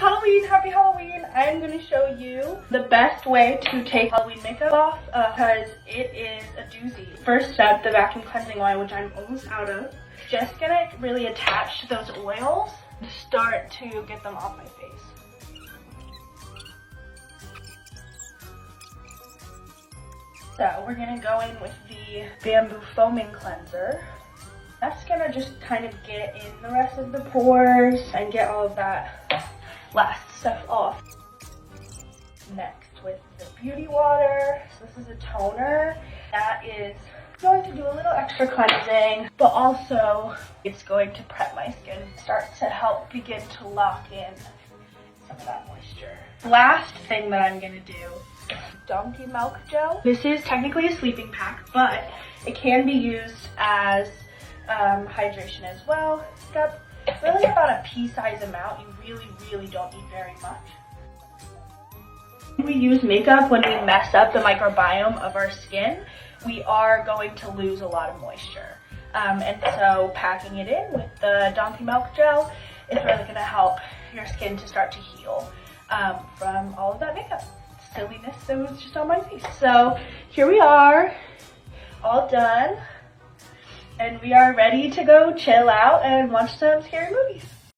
Halloween, happy Halloween. I'm gonna show you the best way to take Halloween makeup off because it is a doozy. First step, the vacuum cleansing oil, which I'm almost out of. Just gonna really attach to those oils and start to get them off my face. So we're gonna go in with the bamboo foaming cleanser. That's gonna just kind of get in the rest of the pores and get all of that last stuff off. Next with the beauty water. So this is a toner that is going to do a little extra cleansing, but also it's going to prep my skin, start to help begin to lock in some of that moisture. Last thing that I'm gonna do is donkey milk gel. This is technically a sleeping pack, but it can be used as hydration as well. It's got really about a pea-sized amount. You really don't need very much. When we use makeup, when we mess up the microbiome of our skin, we are going to lose a lot of moisture. And so packing it in with the donkey milk gel is really going to help your skin to start to heal from all of that makeup silliness that was just on my face. So here we are, all done. And we are ready to go chill out and watch some scary movies.